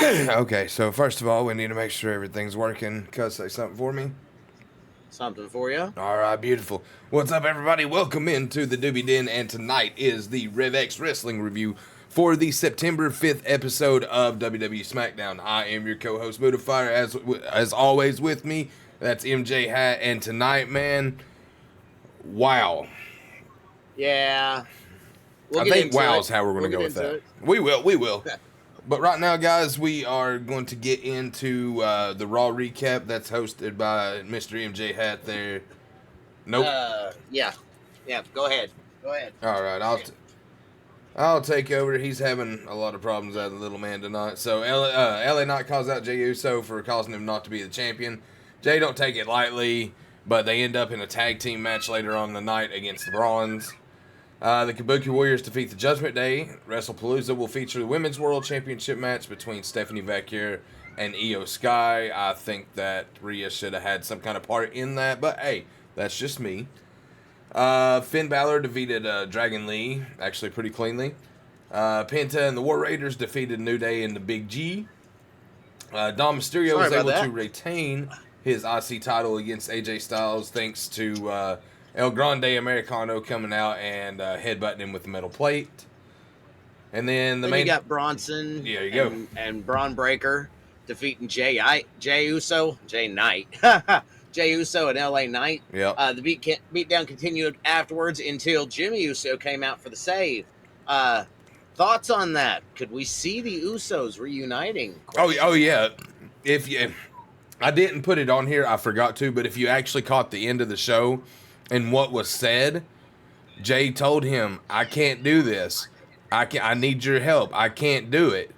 Okay, so first of all, we need to make sure everything's working. Cuz, say something for me. Something for you. All right, beautiful. What's up, everybody? Welcome into the Doobie Den, and tonight is the RevX Wrestling Review for the September 5th episode of WWE Smackdown. I am your co-host, Moodifier, as always with me. That's MJ Hat, and tonight, man, wow. Yeah, we'll I get think into wow it. is how we're going to We'll go get with into that. it. We will. But right now, guys, we are going to get into the Raw recap that's hosted by Mr. MJ Hat there. Nope. Yeah. Go ahead. Go ahead. All right, I'll take over. He's having a lot of problems out of the little man tonight. So LA Knight calls out Jey Uso for causing him not to be the champion. Jay don't take it lightly, but they end up in a tag team match later on in the night against the Brawns. The Kabuki Warriors defeat the Judgment Day. WrestlePalooza will feature the Women's World Championship match between Stephanie Vacquier and Io Sky. I think that Rhea should have had some kind of part in that, but hey, that's just me. Finn Balor defeated Dragon Lee, actually pretty cleanly. Penta and the War Raiders defeated New Day and the Big G. Dom Mysterio was able to retain his IC title against AJ Styles thanks to El Grande Americano coming out and headbutting him with the metal plate. And then you got Bronson and Braun Breaker defeating Jay Uso, Jay Knight. Jey Uso and LA Knight. Yep. The beatdown continued afterwards until Jimmy Uso came out for the save. Thoughts on that? Could we see the Usos reuniting? Oh yeah. I didn't put it on here, I forgot to, but if you actually caught the end of the show and what was said, Jay told him, "I can't do this. I need your help. I can't do it."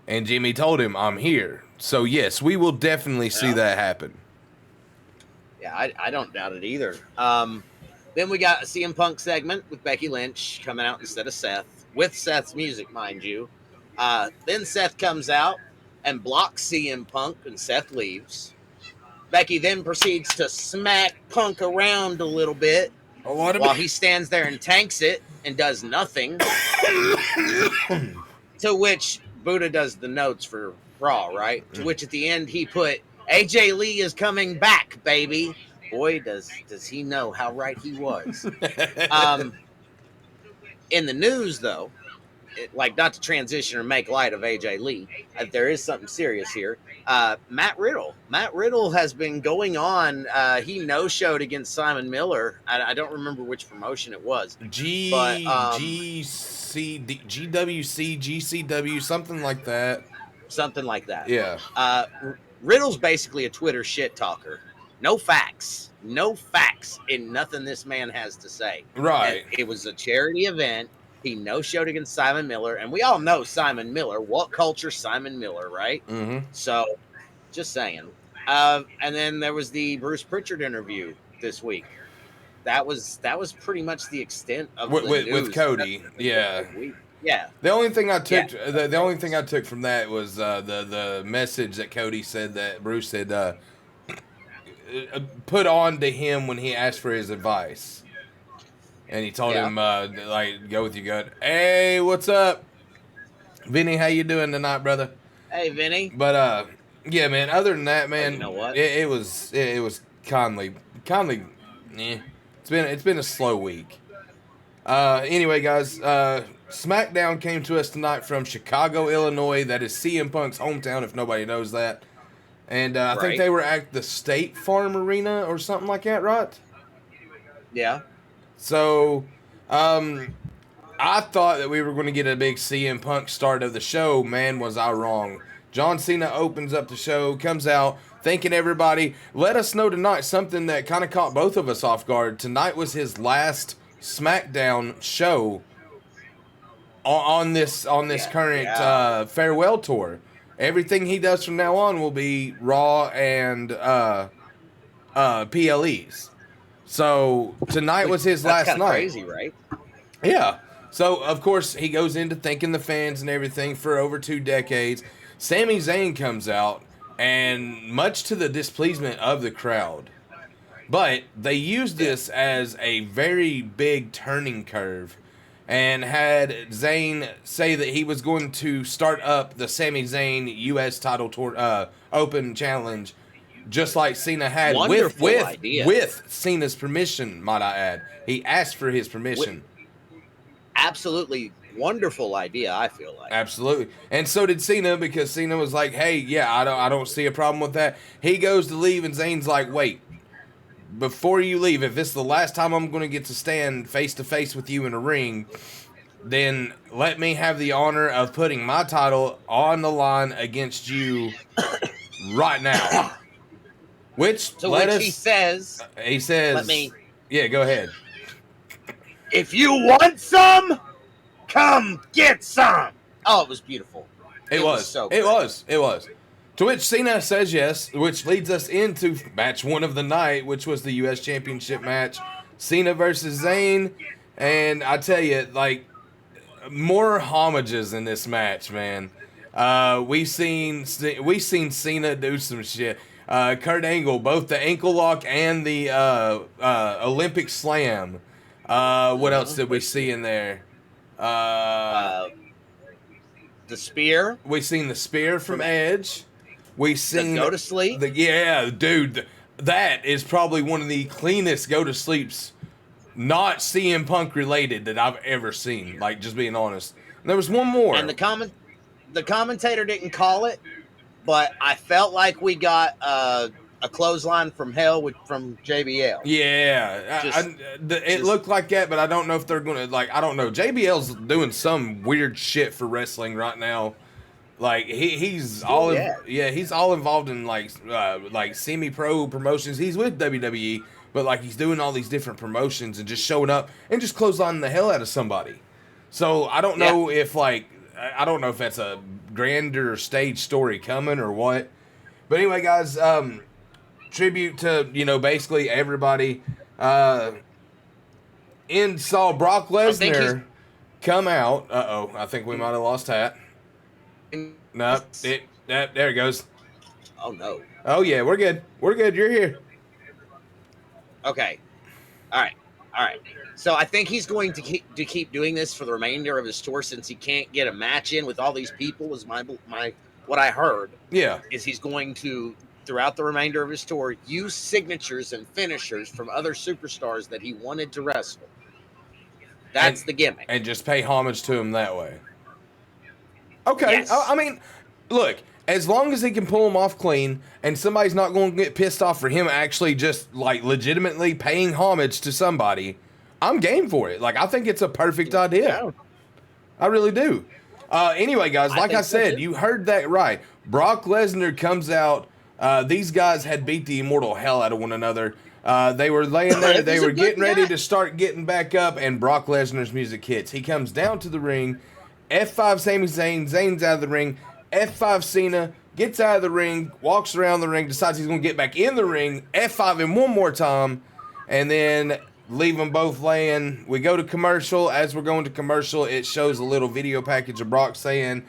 And Jimmy told him, "I'm here." So yes, we will definitely see that happen. Yeah, I don't doubt it either. Then we got a CM Punk segment with Becky Lynch coming out instead of Seth, with Seth's music, mind you. Then Seth comes out and blocks CM Punk, and Seth leaves. Becky then proceeds to smack Punk around a little bit while he stands there and tanks it and does nothing. To which Buddha does the notes for Raw, right? To which at the end he put, AJ Lee is coming back, baby. Boy, does he know how right he was. In the news, though, not to transition or make light of AJ Lee, there is something serious here. Matt Riddle has been going on. He no-showed against Simon Miller. I don't remember which promotion it was. GWC, GCW, something like that. Something like that. Yeah. Riddle's basically a Twitter shit talker. No facts in nothing this man has to say. Right. And it was a charity event. He no-showed against Simon Miller, and we all know Simon Miller. What culture Simon Miller, right? Mm-hmm. So, just saying. And then there was the Bruce Pritchard interview this week. That was pretty much the extent of the news with Cody. Yeah. Yeah. The only thing I took, the only thing I took from that was the message that Cody said that Bruce had put on to him when he asked for his advice, and he told him go with your gut. Hey, what's up, Vinny? How you doing tonight, brother? Hey, Vinny. But yeah, man. Other than that, man, you know what? It was Conley. It's been a slow week. Anyway, guys, SmackDown came to us tonight from Chicago, Illinois. That is CM Punk's hometown, if nobody knows that. And I think they were at the State Farm Arena or something like that, right? Yeah. So, I thought that we were going to get a big CM Punk start of the show. Man, was I wrong. John Cena opens up the show, comes out, thanking everybody. Let us know tonight something that kind of caught both of us off guard. Tonight was his last SmackDown show on this current farewell tour. Everything he does from now on will be Raw and PLEs. So tonight was his last night. Crazy, right? Yeah. So of course he goes into thanking the fans and everything for over 2 decades. Sami Zayn comes out, and much to the displeasement of the crowd, but they used this as a very big turning curve and had Zayn say that he was going to start up the Sami Zayn U.S. title open challenge, just like Cena had Wonderful idea. with Cena's permission, might I add. He asked for his permission. Absolutely wonderful idea, I feel like. Absolutely. And so did Cena, because Cena was like, hey, yeah, I don't see a problem with that. He goes to leave, and Zayn's like, wait, before you leave, if this is the last time I'm going to get to stand face to face with you in a ring, then let me have the honor of putting my title on the line against you right now. Which he says, let me, yeah, go ahead. If you want some, come get some. Oh, it was beautiful. It was. It was. To which Cena says yes, which leads us into match 1 of the night, which was the U.S. Championship match. Cena versus Zayn. And I tell you, like, more homages in this match, man. We seen Cena do some shit. Kurt Angle, both the ankle lock and the Olympic slam. What else did we see in there? The spear. We seen the spear from Edge. We seen the go to sleep. Yeah, dude, that is probably one of the cleanest go to sleeps, not CM Punk related, that I've ever seen. Like, just being honest. And there was one more, and the commentator didn't call it, but I felt like we got a clothesline from hell from JBL. Yeah, it looked like that, but I don't know if they're gonna, like, I don't know. JBL's doing some weird shit for wrestling right now. Like, he's all he's all involved in like semi-pro promotions. He's with WWE, but like he's doing all these different promotions and just showing up and just clotheslining the hell out of somebody. So I don't know if that's a grander stage story coming or what. But anyway, guys, tribute to, basically everybody. Saw Brock Lesnar come out. I think we might have lost Hat. No, there it goes. Oh no. Oh yeah, we're good. We're good. You're here. Okay. All right. So I think he's going to keep doing this for the remainder of his tour, since he can't get a match in with all these people. Is my what I heard. Yeah. Is he's going to, throughout the remainder of his tour, use signatures and finishers from other superstars that he wanted to wrestle. That's the gimmick. And just pay homage to him that way. Okay. Yes. I mean, look, as long as he can pull them off clean and somebody's not going to get pissed off for him actually just, like, legitimately paying homage to somebody, I'm game for it. Like, I think it's a perfect idea. Yeah. I really do. Anyway, guys, like I said, you heard that right. Brock Lesnar comes out. These guys had beat the immortal hell out of one another. They were laying there. They were getting ready to start getting back up, and Brock Lesnar's music hits. He comes down to the ring. F5 Sami Zayn. Zayn's out of the ring. F5 Cena gets out of the ring, walks around the ring, decides he's going to get back in the ring. F5 him one more time, and then leave them both laying. We go to commercial. As we're going to commercial, it shows a little video package of Brock saying,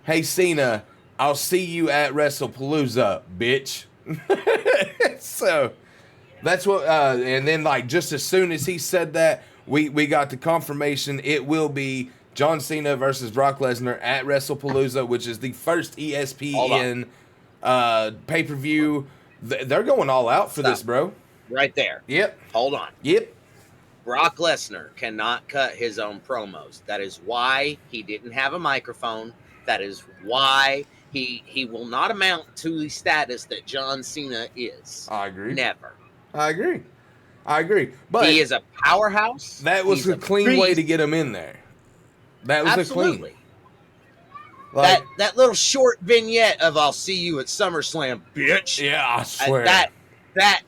"Hey, Cena, I'll see you at WrestlePalooza, bitch." So that's what, and then, like, just as soon as he said that, we got the confirmation it will be John Cena versus Brock Lesnar at WrestlePalooza, which is the first ESPN pay-per-view. They're going all out for this, bro. Right there. Yep. Hold on. Yep. Brock Lesnar cannot cut his own promos. That is why he didn't have a microphone. That is why he will not amount to the status that John Cena is. I agree. Never. I agree. But he is a powerhouse. That was a clean way to get him in there. That was absolutely a clean. Like, that little short vignette of "I'll see you at SummerSlam, bitch." Yeah, I swear. That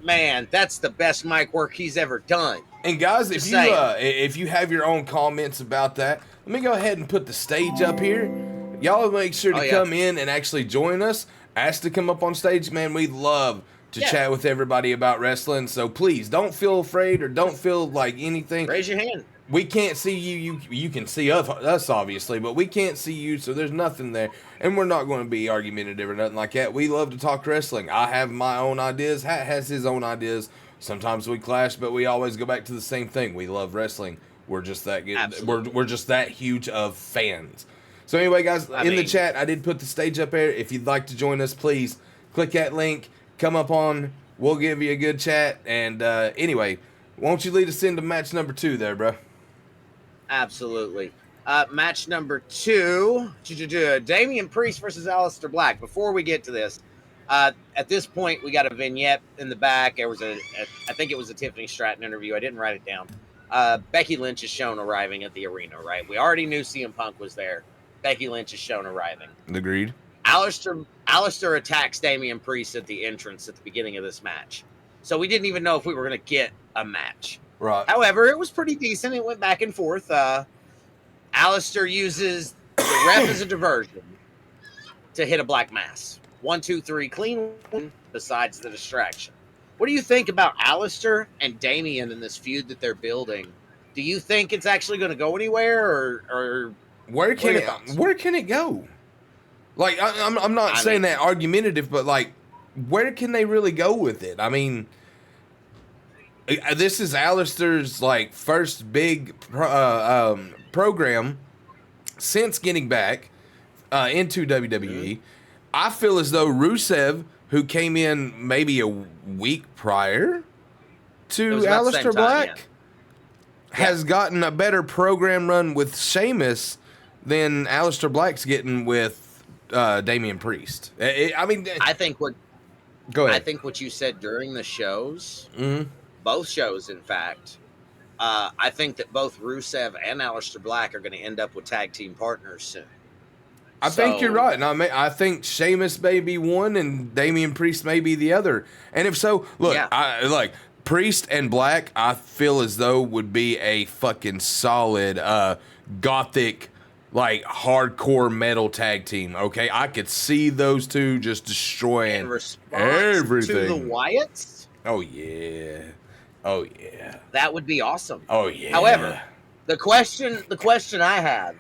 man, that's the best mic work he's ever done. And guys, if you have your own comments about that, let me go ahead and put the stage up here. Y'all make sure to come in and actually join us. Ask to come up on stage, man. We love to chat with everybody about wrestling. So please don't feel afraid or don't feel like anything. Raise your hand. We can't see you. You can see us, obviously, but we can't see you, so there's nothing there. And we're not going to be argumentative or nothing like that. We love to talk wrestling. I have my own ideas. Hat has his own ideas. Sometimes we clash, but we always go back to the same thing. We love wrestling. We're just that good. Absolutely. We're just that huge of fans. So anyway, guys, in the chat, I did put the stage up there. If you'd like to join us, please click that link. Come up on. We'll give you a good chat. And anyway, won't you lead us into match number 2 there, bro? Absolutely. Match number 2, Damian Priest versus Aleister Black. Before we get to this, at this point, we got a vignette in the back. There was I think it was a Tiffany Stratton interview. I didn't write it down. Becky Lynch is shown arriving at the arena, right? We already knew CM Punk was there. Becky Lynch is shown arriving. Agreed. Aleister attacks Damian Priest at the entrance at the beginning of this match. So we didn't even know if we were going to get a match. Right. However, it was pretty decent. It went back and forth. Aleister uses the ref as a diversion to hit a black mass. 1, 2, 3, clean one, besides the distraction. What do you think about Aleister and Damian in this feud that they're building? Do you think it's actually going to go anywhere, or where can it go? Like, I'm not saying that argumentative, but like, where can they really go with it? I mean, this is Aleister's like first big program since getting back into WWE. I feel as though Rusev, who came in maybe a week prior to Aleister Black, has gotten a better program run with Sheamus than Aleister Black's getting with Damian Priest. I think what Go ahead. I think what you said during the shows, both shows, in fact, I think that both Rusev and Aleister Black are going to end up with tag team partners soon. I think you're right. And I think Sheamus may be one and Damian Priest may be the other. And if so, look, Priest and Black, I feel as though would be a fucking solid gothic, like hardcore metal tag team. Okay, I could see those two just destroying everything. To the Wyatts? Oh yeah. Oh yeah. That would be awesome. Oh yeah. However, the question I have: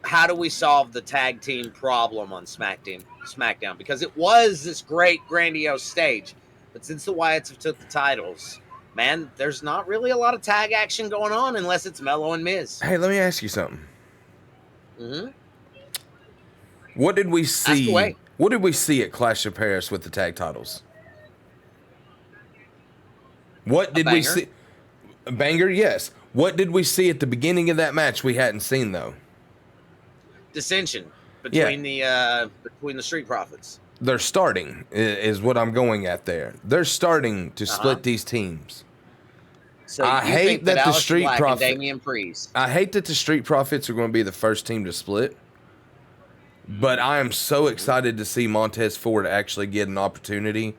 how do we solve the tag team problem on SmackDown? Because it was this great, grandiose stage, but since the Wyatts have took the titles, man, there's not really a lot of tag action going on unless it's Mello and Miz. Hey, let me ask you something. What did we see? What did we see at Clash of Paris with the tag titles? What did we see? A banger, yes. What did we see at the beginning of that match we hadn't seen though? Dissension between the Street Profits. They're starting is what I'm going at there. They're starting to split these teams. So I hate that the Street Profits. Damian Priest. I hate that the Street Profits are going to be the first team to split. But I am so excited to see Montez Ford actually get an opportunity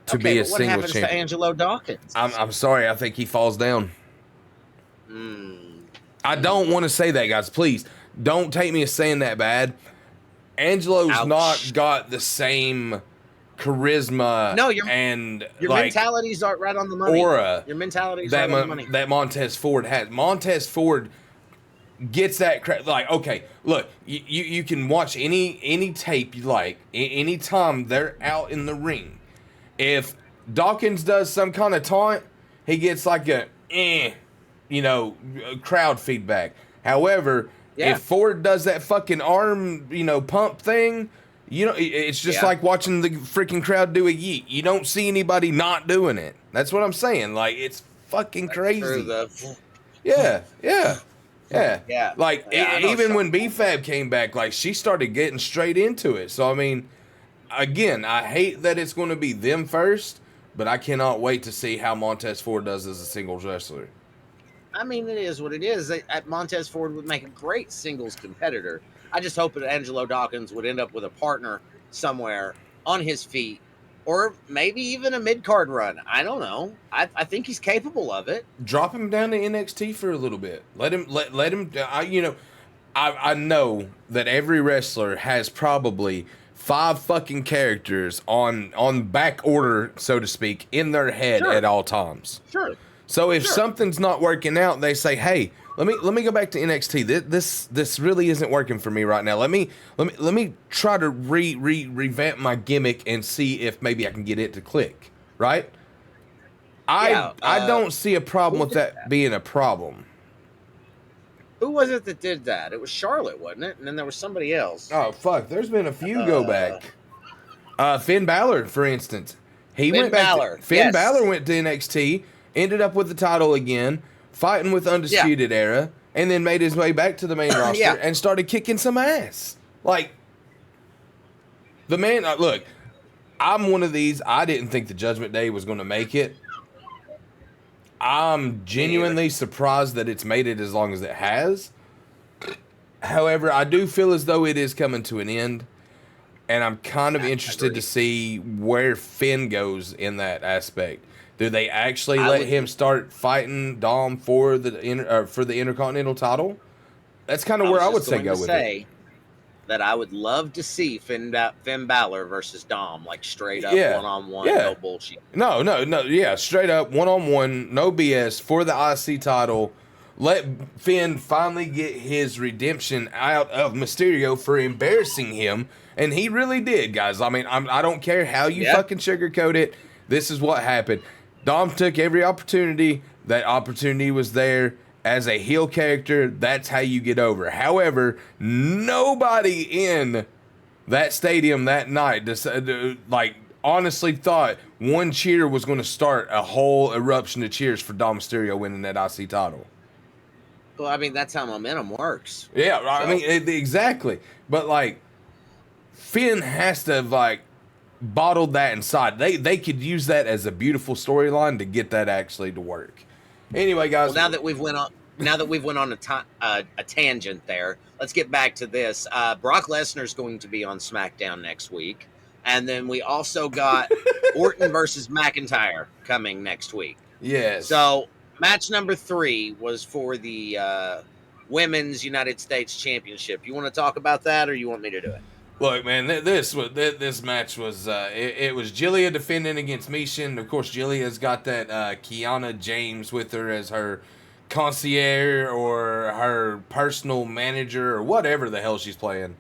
to be a single champion. What happens to Angelo Dawkins? I'm sorry. I think he falls down. I don't want to say that, guys. Please don't take me as saying that bad. Angelo's not got the same charisma. No, your mentalities are right on the money. Aura. Your mentalities right on the money. That Montez Ford has. Montez Ford gets that like, okay, look, you can watch any tape you like, anytime they're out in the ring. If Dawkins does some kind of taunt, he gets like a crowd feedback. However, if Ford does that fucking arm, pump thing, it's just like watching the freaking crowd do a yeet. You don't see anybody not doing it. That's what I'm saying. Like, it's fucking crazy. Yeah. Like, even when B-Fab came back, like, she started getting straight into it. So, I mean, again, I hate that it's going to be them first, but I cannot wait to see how Montez Ford does as a singles wrestler. I mean, it is what it is. Montez Ford would make a great singles competitor. I just hope that Angelo Dawkins would end up with a partner somewhere on his feet, or maybe even a mid-card run. I don't know. I think he's capable of it. Drop him down to NXT for a little bit. Let him. I know that every wrestler has probably 5 fucking characters on back order, so to speak, in their head at all times. Sure. So if something's not working out, they say, "Hey, let me go back to NXT. This really isn't working for me right now. Let me try to revamp my gimmick and see if maybe I can get it to click." Right? I don't see a problem who with did that being a problem. Who was it that did that? It was Charlotte, wasn't it? And then there was somebody else. Oh fuck, there's been a few go Uh, back. Finn Balor, for instance, Finn Balor. Finn Balor Yes. went to NXT, ended up with the title again, fighting with Yeah. Undisputed Era, and then made his way back to the main roster Yeah. and started kicking some ass. Like the man, look, I'm one of these. I didn't think the Judgment Day was going to make it. I'm genuinely surprised that it's made it as long as it has. However, I do feel as though it is coming to an end, and I'm kind of interested to see where Finn goes in that aspect. Do they actually let him start fighting Dom for the Intercontinental title? That's kind of where I would say go with it. That I would love to see Finn Balor versus Dom, like straight up Yeah. one-on-one, Yeah. no bullshit. No, yeah, straight up one-on-one, no BS for the IC title. Let Finn finally get his redemption out of Mysterio for embarrassing him, and he really did, guys. I mean, I don't care how you fucking sugarcoat it. This is what happened. Dom took every opportunity. That opportunity was there. As a heel character, that's how you get over. However, nobody in that stadium that night honestly thought one cheer was going to start a whole eruption of cheers for Dom Mysterio winning that IC title. Well, I mean, that's how momentum works. Yeah, I mean, exactly. But, like, Finn has to have, like, bottled that inside. They could use that as a beautiful storyline to get that actually to work. Anyway, guys. Well, now that we've went on a tangent there, let's get back to this. Brock Lesnar's going to be on SmackDown next week, and then we also got Orton versus McIntyre coming next week. Yes. So match number 3 was for the Women's United States Championship. You want to talk about that, or you want me to do it? Look, man, this match was it was Jillia defending against Mishin. Of course, Jillia's got that Kiana James with her as her concierge or her personal manager or whatever the hell she's playing.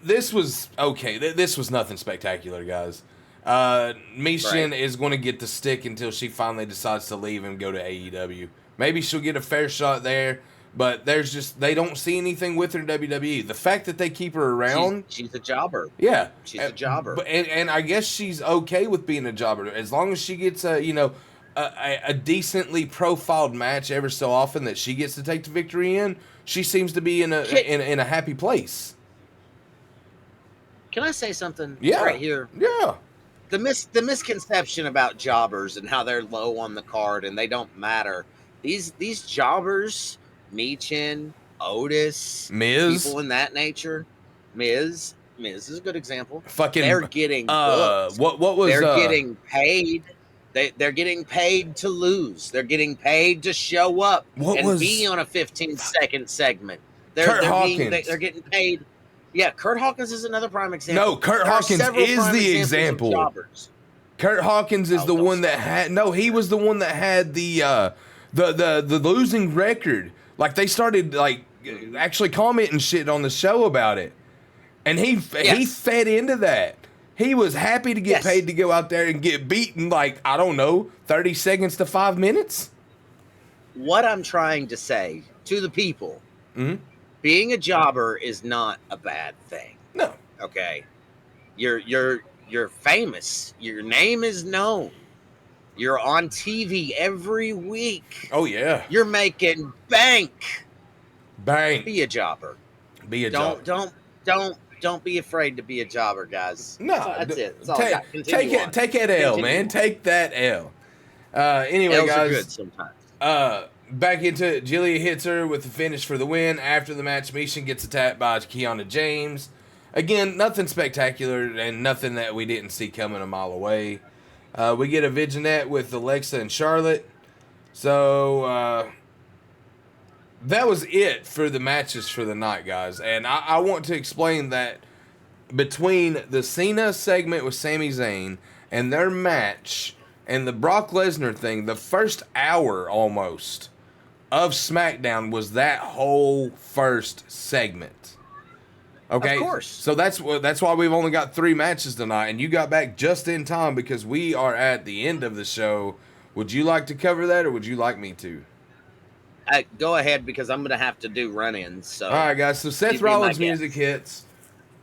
This was okay. This was nothing spectacular, guys. Mishin is going to get the stick until she finally decides to leave and go to AEW. Maybe she'll get a fair shot there. But they don't see anything with her in WWE. The fact that they keep her around. She's a jobber. Yeah. She's a jobber. And I guess she's okay with being a jobber. As long as she gets a decently profiled match every so often that she gets to take the victory in, she seems to be in a happy place. Can I say something right here? Yeah. The misconception about jobbers and how they're low on the card and they don't matter. These jobbers, Michin, Otis, Miz, people in that nature. Miz is a good example. Fucking, they're getting booked. What was they're getting paid. They're getting paid to lose. They're getting paid to show up be on a 15-second segment. They're getting paid. Yeah, Kurt Hawkins is another prime example. No, Kurt Hawkins is the example. Kurt Hawkins is the one that had. No, he was the one that had the losing record. Like they started actually commenting shit on the show about it, and he fed into that. He was happy to get paid to go out there and get beaten 30 seconds to 5 minutes. What I'm trying to say to the people, being a jobber is not a bad thing. No. Okay. You're famous. Your name is known. You're on TV every week. Oh yeah. You're making bank. Be a jobber. Don't be afraid to be a jobber, guys. No, that's it. That's all I got. Take that L, man. Take that L. Anyway, L's guys. are good sometimes. Back into it. Jillia hits her with the finish for the win. After the match, Mishin gets attacked by Kiana James. Again, nothing spectacular and nothing that we didn't see coming a mile away. We get a vignette with Alexa and Charlotte. So, that was it for the matches for the night, guys. And I want to explain that between the Cena segment with Sami Zayn and their match and the Brock Lesnar thing, the first hour almost of SmackDown was that whole first segment. Okay, of course. So that's why we've only got 3 matches tonight, and you got back just in time because we are at the end of the show Would you like to cover that, or would you like me to? Go ahead, because I'm gonna have to do run-ins. So All right, guys. So Seth you be my Rollins' music guest. hits.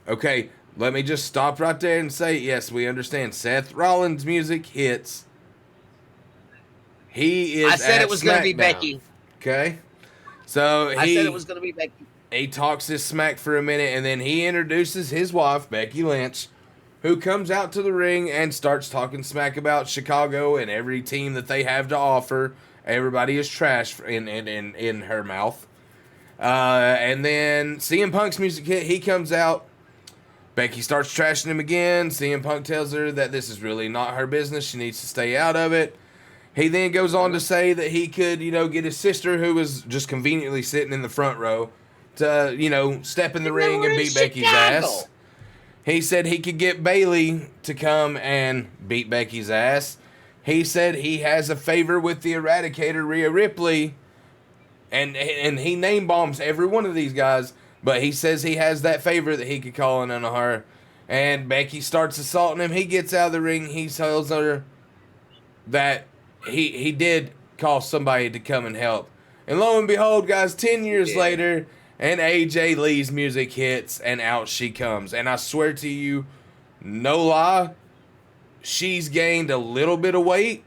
Okay, let me just stop right there and say, yes, we understand. Seth Rollins' music hits. He is I said at it was gonna be SmackDown. Becky. Okay, so I said it was gonna be Becky. he talks his smack for a minute, and then he introduces his wife, Becky Lynch, who comes out to the ring and starts talking smack about Chicago and every team that they have to offer. Everybody is trash in her mouth. And then CM Punk's music hit. He comes out. Becky starts trashing him again. CM Punk tells her that this is really not her business. She needs to stay out of it. He then goes on to say that he could, get his sister, who was just conveniently sitting in the front row, to, step in the ring and beat Becky's ass. He said he could get Bayley to come and beat Becky's ass. He said he has a favor with the Eradicator, Rhea Ripley, and he name bombs every one of these guys, but he says he has that favor that he could call in on her. And Becky starts assaulting him. He gets out of the ring. He tells her that he did call somebody to come and help. And lo and behold, guys, 10 years later, and AJ Lee's music hits, and out she comes. And I swear to you, no lie, she's gained a little bit of weight,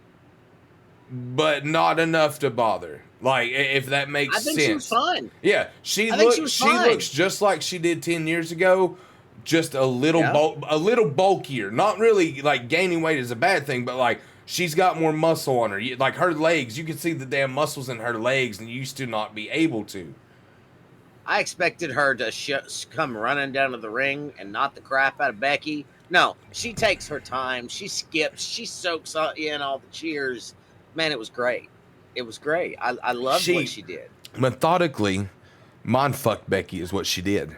but not enough to bother. Like, if that makes sense. I think she was fine. Yeah, she looks just like she did 10 years ago, just a little a little bulkier. Not really like gaining weight is a bad thing, but like she's got more muscle on her. Like her legs, you can see the damn muscles in her legs, and you used to not be able to. I expected her to come running down to the ring and knock the crap out of Becky. No, she takes her time. She skips. She soaks in all the cheers. Man, it was great. It was great. I loved what she did. Methodically, mind-fucked Becky is what she did.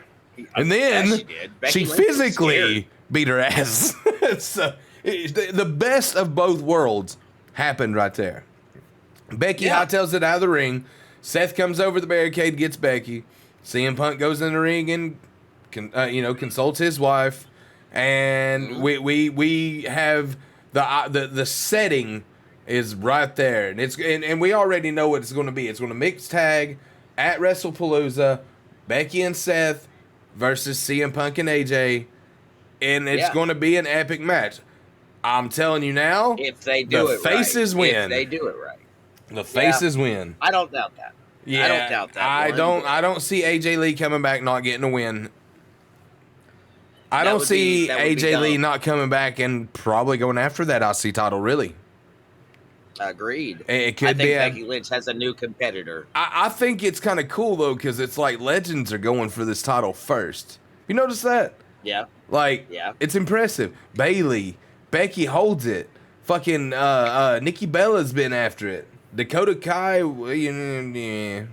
And then she Lynch physically beat her ass. So, the best of both worlds happened right there. Becky hightails it out of the ring. Seth comes over the barricade, gets Becky. CM Punk goes in the ring and consults his wife, and we have the setting is right there, and and we already know what it's going to be. It's going to mix tag at WrestlePalooza, Becky and Seth versus CM Punk and AJ, and it's going to be an epic match. I'm telling you now, if they do it right, faces win. If they do it right, the faces win. I don't doubt that. Yeah, I don't doubt that. I don't see AJ Lee coming back not getting a win. I don't see AJ Lee not coming back and probably going after that IC title, really. Agreed. It could be. Becky Lynch has a new competitor. I think it's kind of cool, though, because it's like legends are going for this title first. You notice that? Yeah. It's impressive. Bayley, Becky holds it. Fucking Nikki Bella's been after it. Dakota Kai, yeah.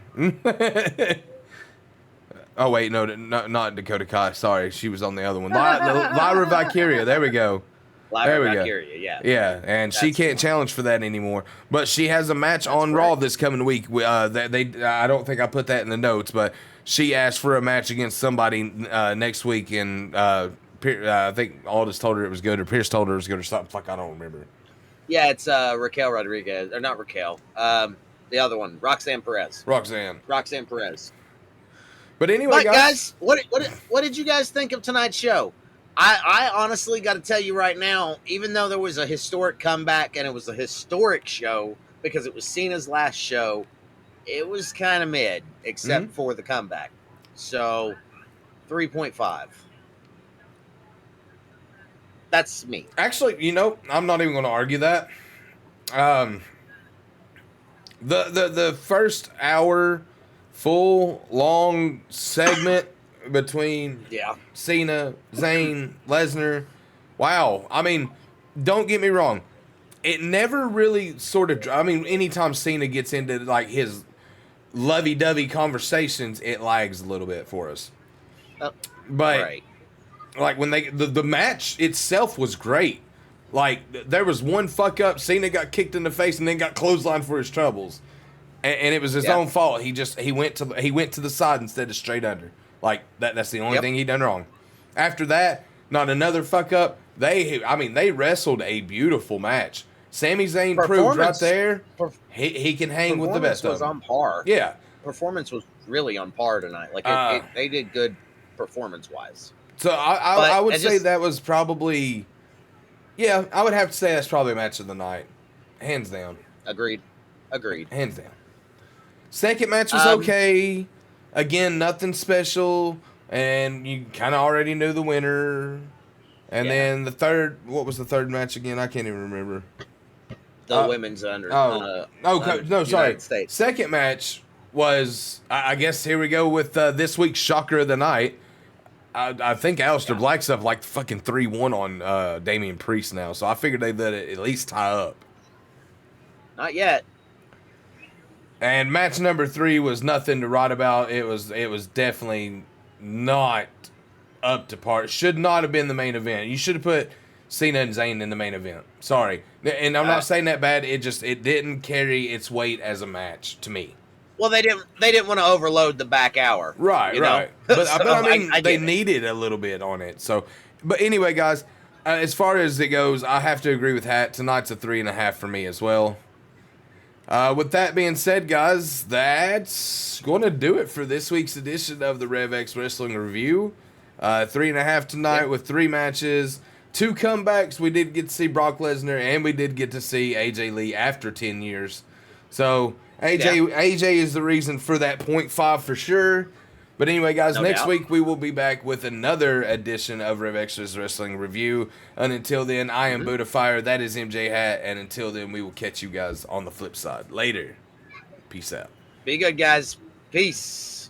Oh wait, no, not Dakota Kai. Sorry, she was on the other one. Lyra Valkyria. There we go. Lyra Valkyria, yeah. Yeah, and she can't challenge for that anymore. But she has a match on Raw this coming week. I don't think I put that in the notes, but she asked for a match against somebody next week, and I think Aldis told her it was good, or Pierce told her it was good, or something. Like, I don't remember. Yeah, it's Raquel Rodriguez, or not Raquel. The other one, Roxanne Perez. Roxanne Perez. But anyway, guys, what did you guys think of tonight's show? I honestly got to tell you right now, even though there was a historic comeback and it was a historic show because it was Cena's last show, it was kind of mid, except for the comeback. So, 3.5. That's me. Actually, I'm not even going to argue that. The first hour full long segment between Cena, Zayn, Lesnar. Wow. I mean, don't get me wrong. It never really anytime Cena gets into like his lovey-dovey conversations, it lags a little bit for us. But like when the match itself was great. Like there was one fuck up, Cena got kicked in the face and then got clotheslined for his troubles. And it was his own fault. He went to the side instead of straight under. Like that's the only thing he done wrong. After that, not another fuck up. They wrestled a beautiful match. Sami Zayn proved right there per- he can hang with the best was of on them. par. Yeah. Performance was really on par tonight. Like they did good performance wise. So But I would I say just that was probably, yeah, I would have to say that's probably match of the night. Hands down. agreed. Hands down. Second match was Um, okay. Again, nothing special. And you kind of already knew the winner. And Yeah. then the third, what was the third match again? I can't even remember. The women's under. No, sorry. United States. Second match was, I guess, here we go with this week's Shocker of the Night. I think Aleister Black's up like fucking 3-1 on Damian Priest now. So I figured they'd let it at least tie up. Not yet. And match number 3 was nothing to write about. It was definitely not up to par. It should not have been the main event. You should have put Cena and Zayn in the main event. Sorry. And I'm not saying that bad. It didn't carry its weight as a match to me. Well, they didn't want to overload the back hour. Right, you right. know? But, So, but I mean, they get it. needed a little bit on it. So, but anyway, guys, as far as it goes, I have to agree with Hat. Tonight's a 3.5 for me as well. With that being said, guys, that's going to do it for this week's edition of the RevX Wrestling Review. 3.5 tonight with 3 matches, 2 comebacks. We did get to see Brock Lesnar, and we did get to see AJ Lee after 10 years. So AJ is the reason for that 0.5 for sure. But anyway, guys, next week we will be back with another edition of RevX's Wrestling Review. And until then, I am Buddha Fire. That is MJ Hat. And until then, we will catch you guys on the flip side. Later. Peace out. Be good, guys. Peace.